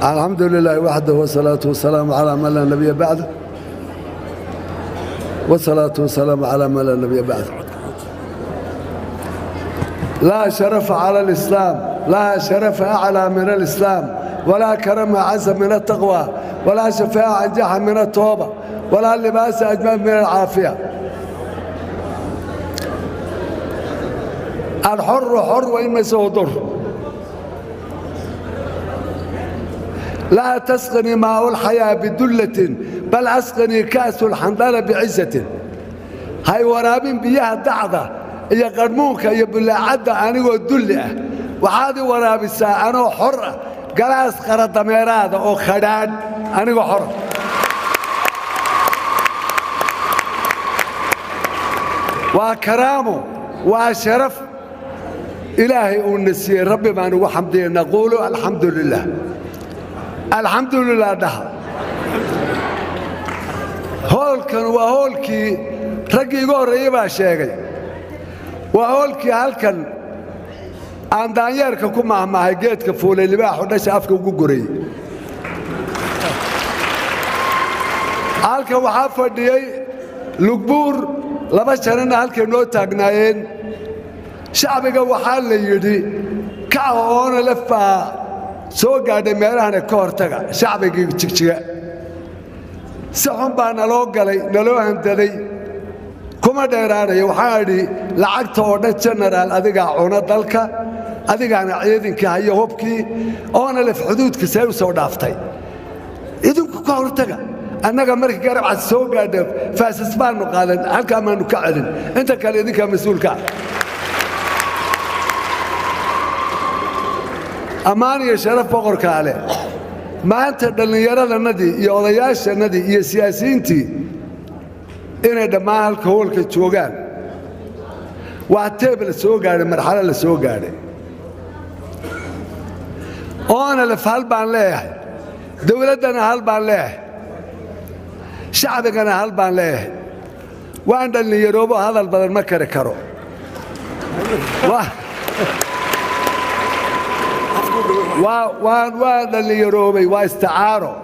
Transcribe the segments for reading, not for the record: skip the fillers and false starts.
الحمد لله وحده والصلاة والسلام على من لا نبي بعده والصلاة والسلام على من لا نبي بعده. لا شرف على الإسلام، لا شرف أعلى من الإسلام، ولا كرم أعز من التقوى، ولا شفاعة أنجح من التوبة، ولا لباس أجمل من العافية. الحر حر وإن مسه ضر. لا تسقني ماء الحياة بدلة، بل أسقني كأس الحنظلة بعزة. هاي ورابين بيها دعضة يا قرموك يا بلاعدة أنا والدلة، وهذه ورابسة أنا حرة قلاص قرط ميراد أو خداد أنا حرة. وكرامه وشرف إلهي ونسي ربي ما نقول حمدي نقول الحمد لله الحمد لله. ده هولكن وهولكي رجي يقول ريبا شيء وهولكي هالكن عند عيارك كم مع هيجيت كفول اللي بقى حنا شافك وجوري هالكن وحافظ لقبور لما شرنا هالكن نو تاجناين شعبك وحال يدي كأونا لفا سو قاعد ميرهنا كورتك شعبك يجيك سحن بان نلو هندلي كما ديراني وحادي لعقت ورنا جنرال أديك عنا دلك أديك أنا عيدك هاي هوبكي أنا اللي في حدود كسر وسودافتي إذن كورتك أنا كمرك قرب على السوق قاعد فاسسبان مقالن هل كمان نكعلن أنت كان يديك مسؤول كا أماني شرف فقر كاله ما أنت اللي يرى النادي يوضياش النادي يسياسينتي إن دماء الكهول كتشوجان وعتبل السوق على مرحلة السوق عليه أنا اللي في هالبان ليه دولتنا هالبان ليه شعبنا هالبان ليه وعند اللي يروبوا هذا البلد ما كركروا وان اللي يروبي واستعاروا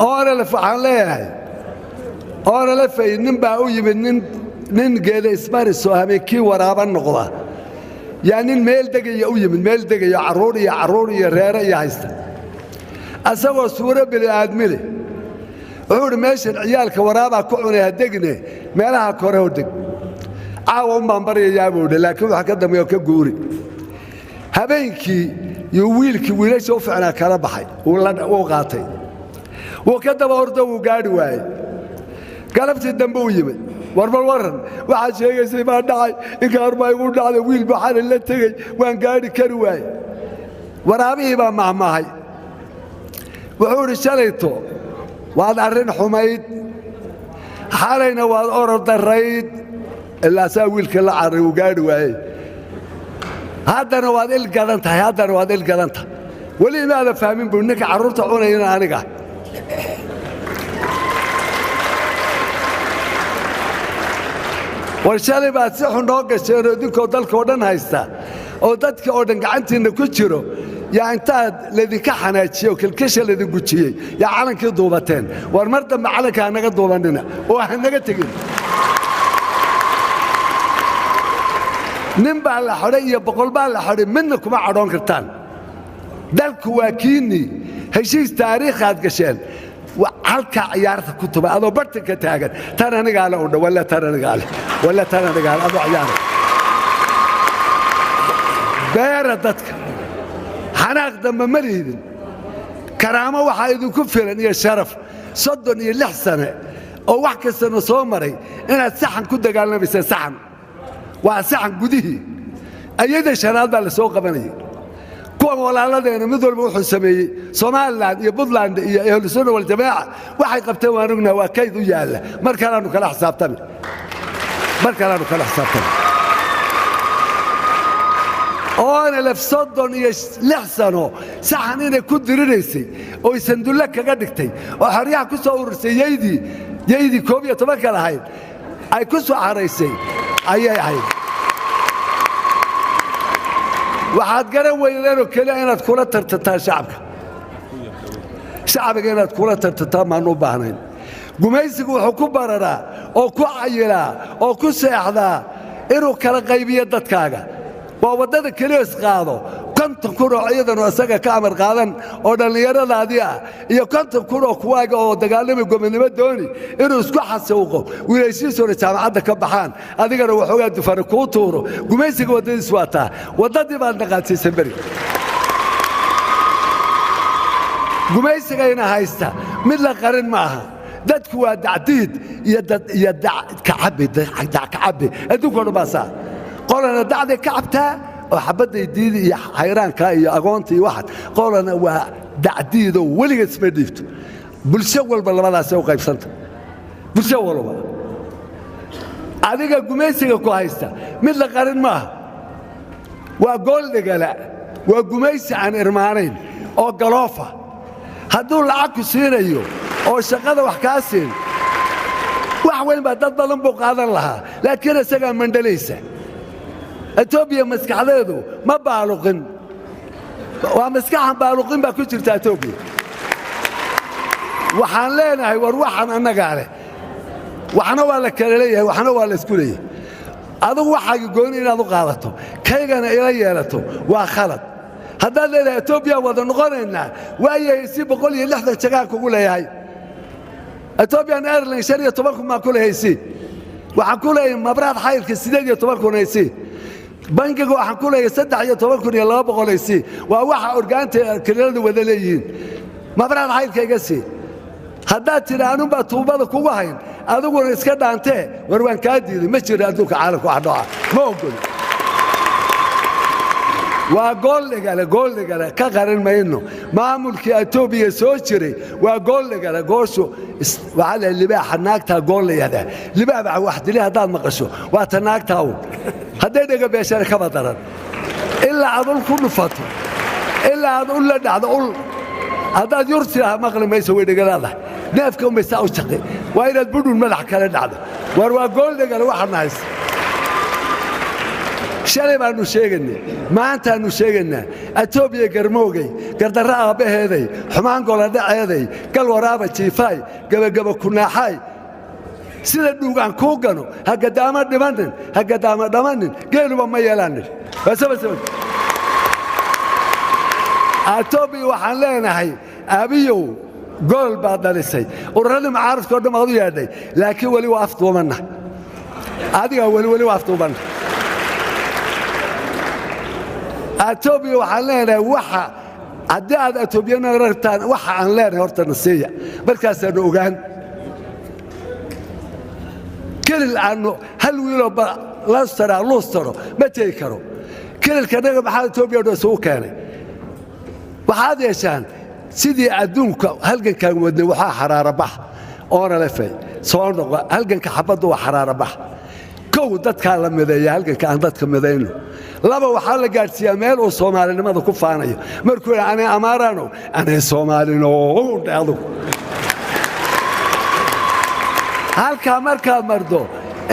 أنا اللي فعل ليه أنا لفي نبأ ويبن ننقل اسمار السهامي كي ورابا النقطة يعني الميل دقي ويبن ميل دقي يا عروري يا ريرة يا هيستا أسوى صورة بالآدمي عور ماشي العيال كورابا كعوني هدقني مالها كوره ودق عاوم بامبري يابود لكن وحكدم يوكا قوري هبينكي يويلكي ويليش وفعنا كربحي وقاطي وكدب أرده وقاعد واي قلبت الدنبو يمد ورن واحد شيء زي ما دعي إنكار ما يقول على ويل بحال اللي تجي وان قاعد كرواي ورابيه مع معي وعور الشليتو وهذا عرين حميد حالينا وأرد الريد اللي أسوي الكل عري وقاعد واي هذا نواد القلنت هذا نواد القلنت ولي ماذا فاهمين بأنك عرورت عوني أنا قاعد warshale baad si xun oo gasheen idinkoo dalka oo dhan haysta oo dadka oo dhan gacantiina ku jiro yaa intaad ladinka xanaajiyo kilkasha ladin gujiyey yaa calankii duubateen war mar dambe calanka naga duubanina oo naga tagin nin baa la xidhay iyo boqol baa la xidhay midna kuma cadhoon kartaan dalku waa kiini heshiis taariikh aad gasheen halka ciyaarta ku tuba adoo bartanka taagan tan aniga la oo wala tan aniga ولا ترى رجال أبو عياله بيردتك حنقدم مريض كرامة وحيد كفرني الشرف صدني اللحسنة أو وحكي سنة صومري أنا السحن كنت قالنا بس سحن وسحن جديه أيد الشراب على سوق بني كون ولا الله ده مثل بروح السمي صوماليلاند يبودلاند أهل السنة والجماعة واحد قبته ورجنا وكيد وياله مركنا نكلا حساب تبي مركنا نكلا حساب تبي أنا لف صدني لحسنه سحنين كنت رئيسي أو يسندلك كجدكتي وحريع كسور يدي كوبيا تبكر هاي أي كسر عريسي أي waxaad garan weydeen oo kale inaad kula tartataan shacabka shacbiga inaad kula tartantaan maan u baahnayn gumaysigu wuxuu ku bararaa oo ku cayilaa oo ku seexdaa inuu kala qaybiyo dadkaaga waa waddada keliya isqaado 50 kun oo ciidan oo asaga ka amar qaadan oo dhallinyaradaadii ah iyo 50 kun oo kuwaaga oo dagaalami gobonimo dooni inuu isku xasuuqo wiilashiisuna jaamacadda ka baxaan adigana waxoogaa dufar ku tuuro gumaysiga waddadiis waataa waddadii baad dhaqaajisay bari gumaysigayna haysta mid la qarin maaha dadku waa dacdiid iyo dad iyo kacabbi adduunkooda baasaa qolana dacday ka cabtaa oo xabadday diidi iyo hayraanka iyo aqoonta iyo waxad qolana waa dacdiidoo weligeed isma dhiibto bulsho walba labadaasay u qaybsanta bulsho walba adiga gumaysiga ku haysta mid la qarin maaha waa gool dhegala waa gumaysi aan irmaanayn oo galoofa hadduu lacag ku siinayo oo shaqada wax kaa siin wax weyn baa dad badan buu qaadan lahaa laakiin isagaa mandhalaysa etoobiya maskaxdeedu ma baaluqin waa maskaxan baaluqin baa ku jirta etoobiya waxaan leenahay war waxaan annagaa leh waxna waa la kala leeyahay waxna waa la isku leeyahay adigu waxaaga gooni inaad u qaadato kaygana ila yeelato waa khalad haddaad leedahay etoobiya wada noqonaynaa waayahay si 160 jagaan kugu leeyahay Ethiopian Airlines 15 kun ma ku leeyay waxaan ku leeyahay mabraad xaylka 18 kun aysi bangiga waxaan ku leeyahay 13 kun iyo 200 aysi waa waxa orgaanta kaleelada wada leeyihiin mabraad xaylka iga si haddaad tiraahdo ba tuubada kugu hayn adiguna iska dhaantee war waan ka diiday ma jiro adduunka caalamka wax dhaca ma ogol waa gool dhigala ka qaran mayno maamulkii Ethiopia soo jiray waa gool dhigala goosho waxa la libaaxa naagta gool leeyahay libaaxa wax dilay hadaad maqasho waa ta naagta haday dhaga beeshana ka badaran ilaa adul ku dhufato ilaa adul la dhacdo hadaad yurtiha maqli mayso way dhigalaada neefka uma saa u shaqay waa inaad budul madax kala dhacdo war waa gool dhigala waxa naas shalay baanu sheegnay maantaanu sheegnaa Ethiopia garmoogay gardarra aabaheeday xumaan gola dhaceeday gal waraaba jiifay gabagaba kunaaxay sida dhuugan ku gano hagadaama dhimanin hagadaama dhamanin geeluba ma yeelanid wasaba Ethiopia waxaan leenahay abiyow gool baad dhalisay ururada macaaradka oo dhamaadu yeedhay laakiin wali waa afduumana adiga wali waa afduumana Ethiopia waxaan leenahay waxa haddii aad Ethiopiana rartaan waxa aan leenahay horta nasiya markaas aan ogaan كل عنه هل ويلو لاسترا ما تيكرو كل كنغ بحال توبيا دو سو كاني وهذا يشان سيدي ادونك هلكن كان ودني وحا حراره بح اورا لفي سو نقو هلكن كحبد وحراره بح كو ددكا لميديا هلكن كان ددك ميدينو laba waxa la gaarsiyaa meel oo Soomaalinimada ku faanayo markuu aan amaarano aan Soomaalino dhaado halka markaa mardo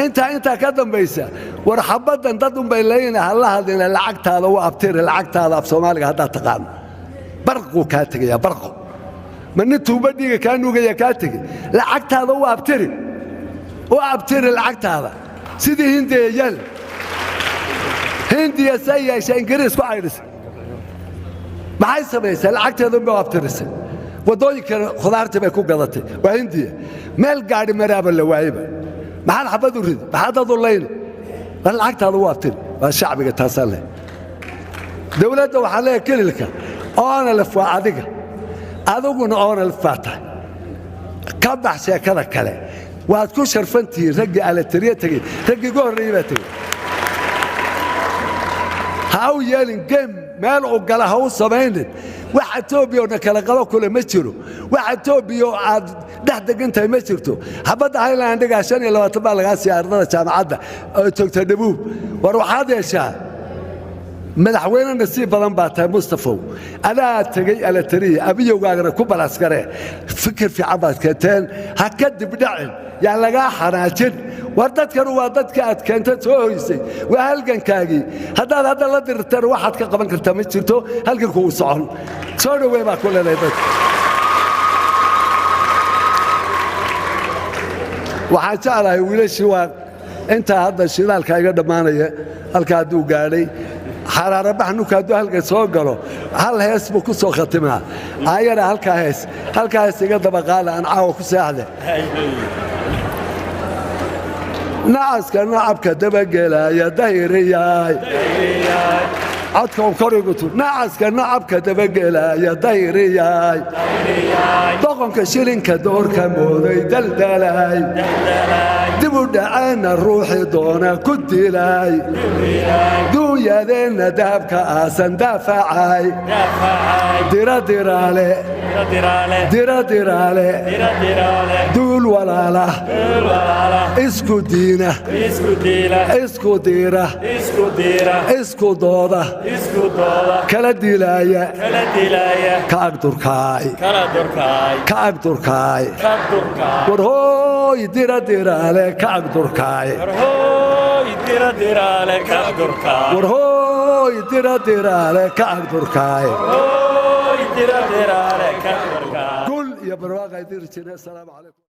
inta ka dambaysa war xabadan dad un bay leeyahay Allah hadina lacagtaada waa abtir lacagtaada af Soomaaliga hadda taqaan barqo ka tagaya barqo man tuubadiga ka nuugaya ka tagay lacagtaada waa abtir lacagtaada sidii hindiyal هندية سيئة إنجليز كويس ما هي سبيسة العكتة ذنبه وابترسة ودوي خضارته بيكون قضته وهندية مال قاعد مرابا لواعيبة ما حد حبض ورد ما حد ضلين العكتة هذا وابتر والشعب يتصل له دولته وحليه كل لك أنا لفوا عدقة أذوقنا أنا لفاتها كبح شيء كذا كله وهتكون شرفنتي رجع على تريتك رجع جوه ريبتك هاو يالين جيم مال عقلها هو سبعين واحد توبيو نكلا قلوا كل مشرو واحد توبيو عاد دحدق انت مشرتو حبض هاي عندك عشان لو تبع لغاسي ارضنا جامعه تكتدبوب وروح هذا يا شاه مدحوينا نسيب بدن باتا مصطفى انا تجي على تري ابي وغاغره كبل عسكري فكر في عباد كتان هكدب دعم يعني لغا حراجين وردتكن waa dadka aad keentay soo hoysay waa halgankaagi hadda la dirtar waxaad ka qaban kartaa ma jirto halganku uu socon soo dhaweey baa ku leeyahay waxaan jeclahay wiilashii waa intaa hadda shidaalka iga dhammaanaya halka hadduu gaadhay xaraara baxnuka hadduu halka soo galo hal hees buu ku soo khatimaa ayana halkaa hees iga dabaqaala aan caawa ku seexde nacaska nacabka dabagelaya dahiriyaay codka korigu tu nacaska nacabka dabagelaya dahiriyaay doqonka shilinka doorka mooday daldalay dib u dhaceena ruuxii doona ku dilay duunyadeenna dahabka aasan daafacay diradiraale duul walaala isku diina isku diira isku dooda kala dilaaya ka agdurkaay warhooy diradiraale ka agdurkaay warhooy diradiraale ka agdurkaay gul iyo barwaaqay diri jireen. Assalaamu calaykum.